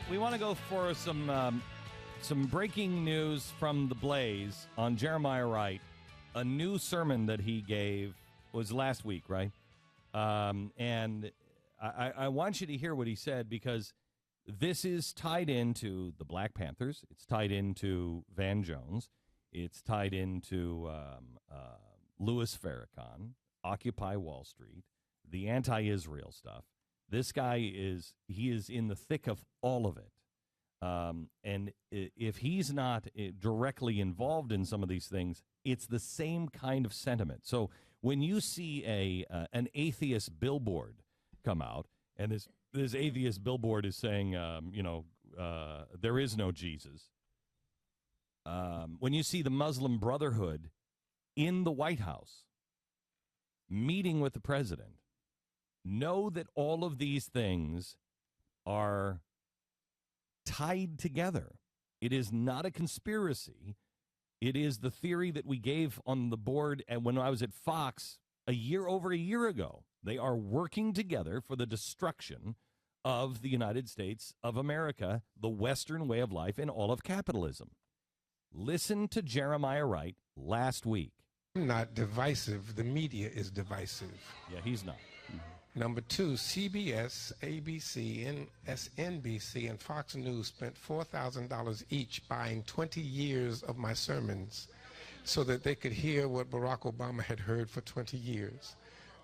We want to go for some breaking news from the Blaze on Jeremiah Wright. A new sermon that he gave was last week, right? And I want you to hear what he said, because this is tied into the Black Panthers. It's tied into Van Jones. It's tied into Louis Farrakhan, Occupy Wall Street, the anti-Israel stuff. This guy is in the thick of all of it. And if he's not directly involved in some of these things, it's the same kind of sentiment. So when you see an atheist billboard come out, and this atheist billboard is saying, there is no Jesus. When you see the Muslim Brotherhood in the White House meeting with the president, know that all of these things are tied together. It is not a conspiracy. It is the theory that we gave on the board and when I was at Fox over a year ago. They are working together for the destruction of the United States of America, the Western way of life, and all of capitalism. Listen to Jeremiah Wright last week. I'm not divisive. The media is divisive. Yeah, he's not. Mm-hmm. Number two, CBS, ABC, NBC, and Fox News spent $4,000 each buying 20 years of my sermons so that they could hear what Barack Obama had heard for 20 years.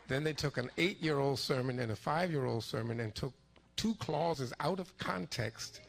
Then they took an 8-year-old sermon and a 5-year-old sermon and took 2 clauses out of context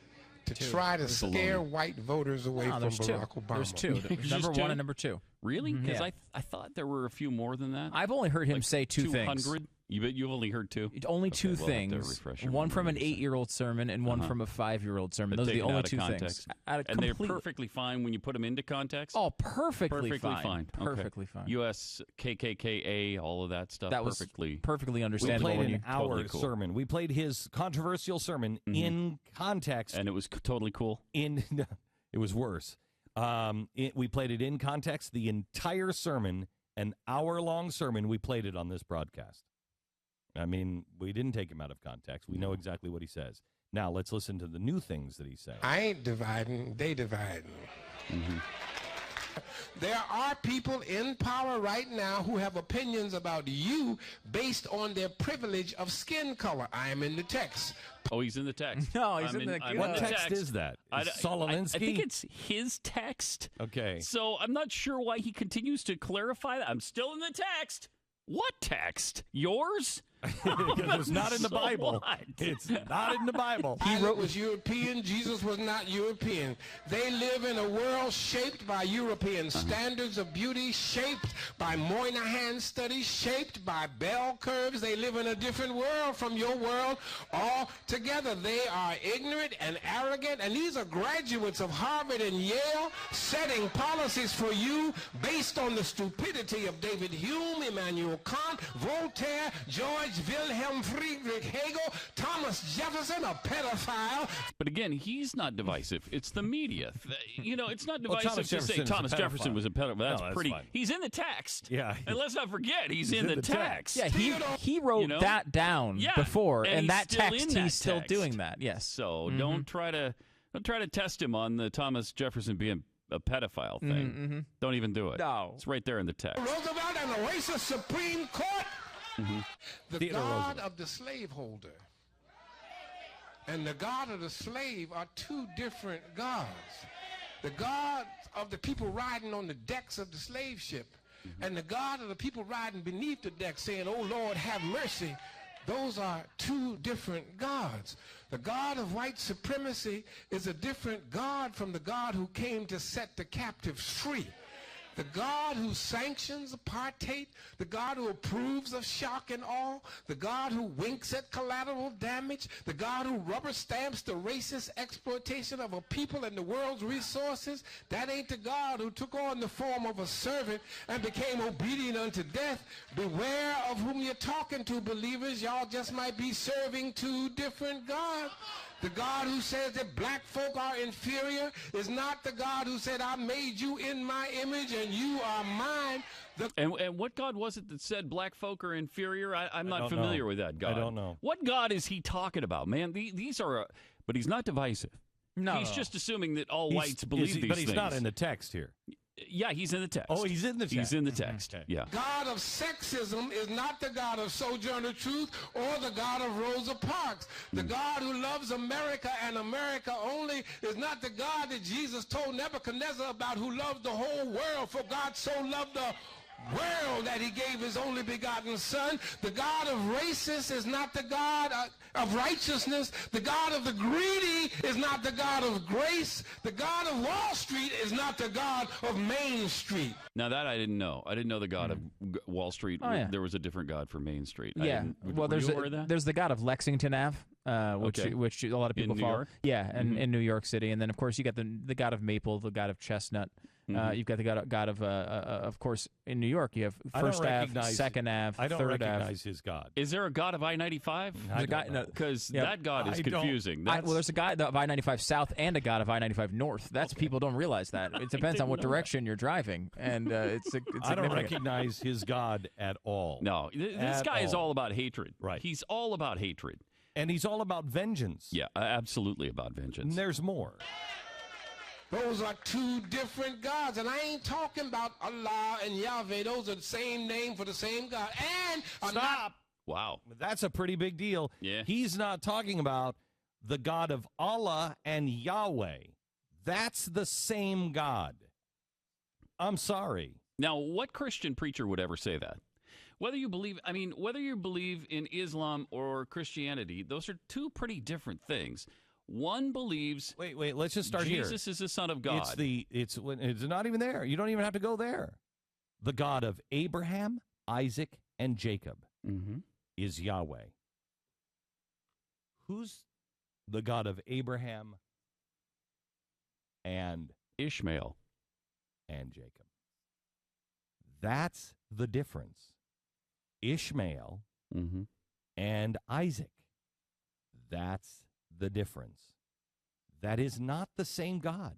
to try to scare white voters away from Barack Obama. There's 2. Number 1 and number 2. Really? Because I thought there were a few more than that. I've only heard him say 2 things. 200? You've only heard 2? Only 2 things. One from an 8-year-old sermon and one from a 5-year-old sermon. Those are the only 2 things. And they're perfectly fine when you put them into context? Oh, perfectly fine. Perfectly fine. U.S. KKKA, all of that stuff. That was perfectly understandable. We played our sermon. We played his controversial sermon in context. And it was totally cool? It was worse. We played it in context. The entire sermon, an hour-long sermon, we played it on this broadcast. I mean, we didn't take him out of context. We know exactly what he says. Now, let's listen to the new things that he's saying. I ain't dividing, they dividing. Mm-hmm. There are people in power right now who have opinions about you based on their privilege of skin color. I am in the text. Oh, he's in the text. No, he's in the text. What text is that? Soloninsky? I think it's his text. Okay. So I'm not sure why he continues to clarify that. I'm still in the text. What text? Yours? Because it's not in the Bible. What? It's not in the Bible. Pilate was European. Jesus was not European. They live in a world shaped by European standards of beauty, shaped by Moynihan studies, shaped by bell curves. They live in a different world from your world altogether. They are ignorant and arrogant, and these are graduates of Harvard and Yale setting policies for you based on the stupidity of David Hume, Immanuel Kant, Voltaire, George Wilhelm Friedrich Hegel, Thomas Jefferson, a pedophile. But again, he's not divisive. It's the media. It's not divisive to say Thomas Jefferson was a pedophile. That's pretty. Fine. He's in the text. Yeah. And let's not forget, he's in the text. Yeah, he wrote that down before, and that text he's still doing that. Yes. So don't try to test him on the Thomas Jefferson being a pedophile thing. Mm-hmm. Don't even do it. No. It's right there in the text. Roosevelt and the racist Supreme Court. Mm-hmm. The Theodore God Roosevelt. of the slaveholder and the God of the slave are 2 different gods. The God of the people riding on the decks of the slave ship and the God of the people riding beneath the deck saying, "Oh Lord, have mercy." Those are 2 different gods. The God of white supremacy is a different God from the God who came to set the captives free. The God who sanctions apartheid, the God who approves of shock and awe, the God who winks at collateral damage, the God who rubber stamps the racist exploitation of a people and the world's resources, that ain't the God who took on the form of a servant and became obedient unto death. Beware of whom you're talking to, believers. Y'all just might be serving 2 different gods. The God who says that black folk are inferior is not the God who said, "I made you in my image and you are mine." And what God was it that said black folk are inferior? I'm not familiar with that God. I don't know. What God is he talking about, man? These are but he's not divisive. No, he's just assuming that all whites believe these things. But he's not in the text here. Yeah, he's in the text. Oh, he's in the text. He's in the text. Okay. Yeah. God of sexism is not the God of Sojourner Truth or the God of Rosa Parks. The God who loves America and America only is not the God that Jesus told Nebuchadnezzar about, who loved the whole world. For God so loved the world that he gave his only begotten son. The God of racists is not the God of righteousness. The God of the greedy is not the God of grace. The God of Wall Street is not the God of Main Street. Now that I didn't know. I didn't know the God of Wall Street. Oh, yeah. There was a different God for Main Street. Yeah. Well, there's the God of Lexington Ave, which a lot of people in New follow. York? Yeah, and in New York City, and then of course you got the God of Maple, the God of Chestnut. You've got the God of course, in New York, you have First Ave, Second Ave, I don't Third recognize Ave. his God. Is there a God of I-95? Because that God is confusing. Well, there's a God of I-95 South and a God of I-95 North. People don't realize that. It depends on what direction you're driving, and it's I don't recognize his God at all. No, this guy is all about hatred. Right. He's all about hatred. And he's all about vengeance. Yeah, absolutely about vengeance. And there's more. Those are two different gods, and I ain't talking about Allah and Yahweh. Those are the same name for the same God. And Stop. Wow. That's a pretty big deal. Yeah. He's not talking about the God of Allah and Yahweh. That's the same God. I'm sorry. Now, what Christian preacher would ever say that? Whether you believe in Islam or Christianity, those are two pretty different things. One believes. Wait. Let's just start here. Jesus is the Son of God. It's not even there. You don't even have to go there. The God of Abraham, Isaac, and Jacob is Yahweh. Who's the God of Abraham and Ishmael and Jacob? That's the difference. Ishmael and Isaac. That's the difference. That is not the same God.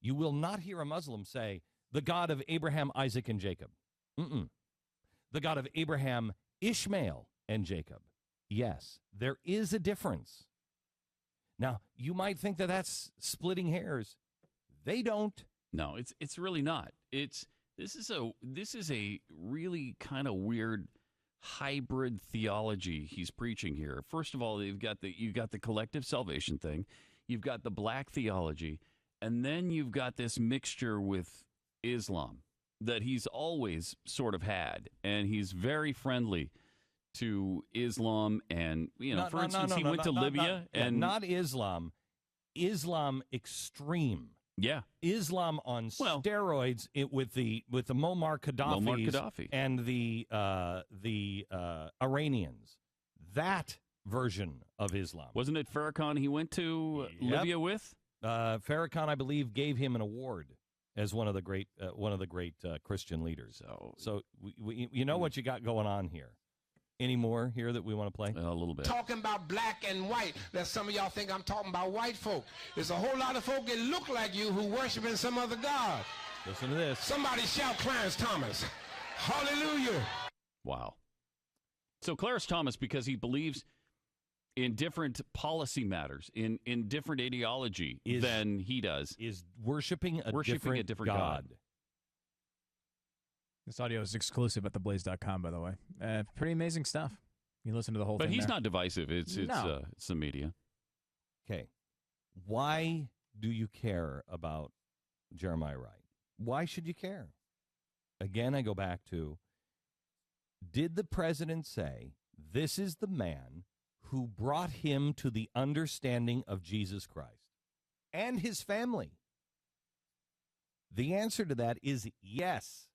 You will not hear a Muslim say, the God of Abraham, Isaac, and Jacob. The God of Abraham, Ishmael, and Jacob. Yes, there is a difference. Now, you might think that that's splitting hairs. They don't. No, it's really not. This is a really kind of weird hybrid theology he's preaching here. First of all, you've got the collective salvation thing, you've got the black theology, and then you've got this mixture with Islam that he's always sort of had, and he's very friendly to Islam. And for instance, he went to Libya and not Islam extreme. Yeah, Islam on steroids with the Muammar Gaddafi and the Iranians. That version of Islam. Wasn't it Farrakhan he went to Libya with? Farrakhan, I believe, gave him an award as one of the great Christian leaders. So you know what you got going on here. Any more here that we want to play? A little bit. Talking about black and white. That some of y'all think I'm talking about white folk. There's a whole lot of folk that look like you who worshiping some other god. Listen to this. Somebody shout Clarence Thomas. Hallelujah. Wow. So Clarence Thomas, because he believes in different policy matters, in different ideology than he does, is worshiping a different God. This audio is exclusive at theblaze.com, by the way. Pretty amazing stuff. You listen to the whole thing. But he's there. not divisive. It's the media. Okay. Why do you care about Jeremiah Wright? Why should you care? Again, I go back to, did the president say, this is the man who brought him to the understanding of Jesus Christ and his family? The answer to that is yes.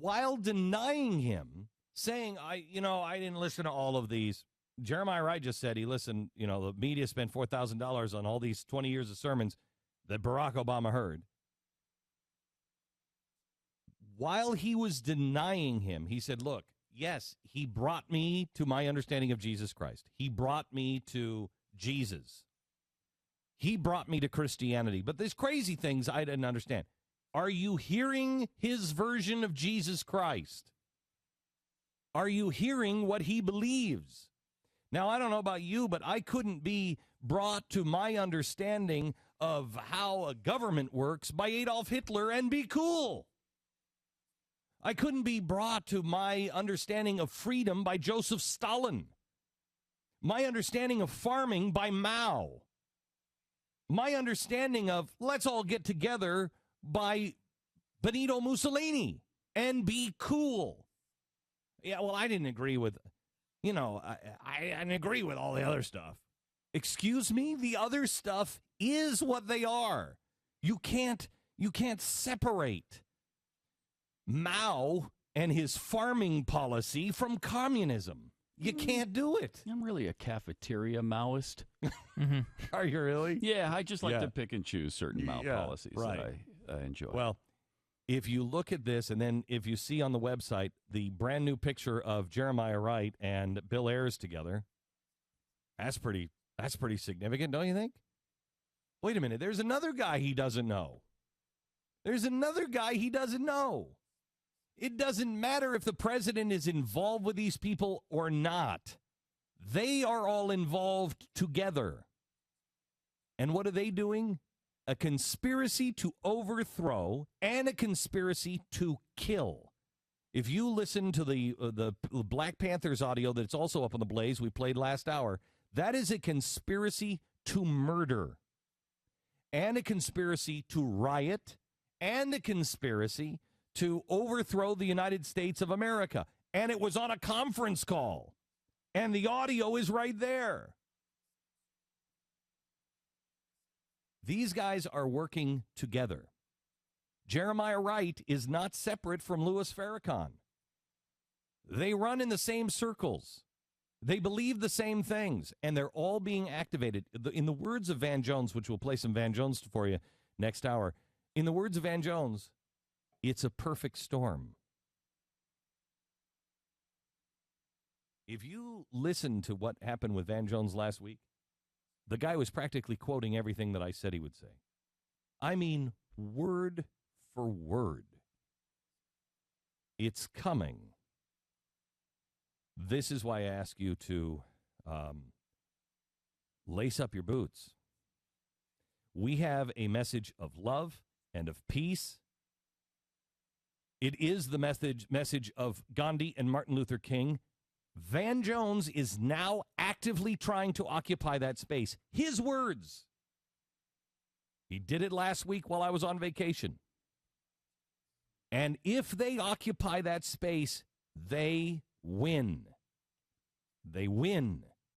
While denying him, saying, I didn't listen to all of these. Jeremiah Wright just said he listened, the media spent $4,000 on all these 20 years of sermons that Barack Obama heard. While he was denying him, he said, look, yes, he brought me to my understanding of Jesus Christ. He brought me to Jesus. He brought me to Christianity. But there's crazy things I didn't understand. Are you hearing his version of Jesus Christ? Are you hearing what he believes? Now, I don't know about you, but I couldn't be brought to my understanding of how a government works by Adolf Hitler and be cool. I couldn't be brought to my understanding of freedom by Joseph Stalin. My understanding of farming by Mao. My understanding of let's all get together by Benito Mussolini and be cool. Yeah, well, I didn't agree with, I didn't agree with all the other stuff. Excuse me? The other stuff is what they are. You can't separate Mao and his farming policy from communism. You can't do it. I'm really a cafeteria Maoist. Are you really? Yeah, I just like to pick and choose certain Mao policies that I enjoy. Well, if you look at this, and then if you see on the website the brand new picture of Jeremiah Wright and Bill Ayers together, that's pretty significant, don't you think? Wait a minute, there's another guy he doesn't know. It doesn't matter if the president is involved with these people or not. They are all involved together. And what are they doing? A conspiracy to overthrow and a conspiracy to kill. If you listen to the Black Panthers audio that's also up on the Blaze we played last hour, that is a conspiracy to murder and a conspiracy to riot and a conspiracy to overthrow the United States of America. And it was on a conference call. And the audio is right there. These guys are working together. Jeremiah Wright is not separate from Louis Farrakhan. They run in the same circles. They believe the same things, and they're all being activated. In the words of Van Jones, which we'll play some Van Jones for you next hour, in the words of Van Jones, it's a perfect storm. If you listen to what happened with Van Jones last week, the guy was practically quoting everything that I said he would say. I mean, word for word. It's coming. This is why I ask you to lace up your boots. We have a message of love and of peace. It is the message of Gandhi and Martin Luther King. Van Jones is now actively trying to occupy that space. His words. He did it last week while I was on vacation. And if they occupy that space, they win. They win.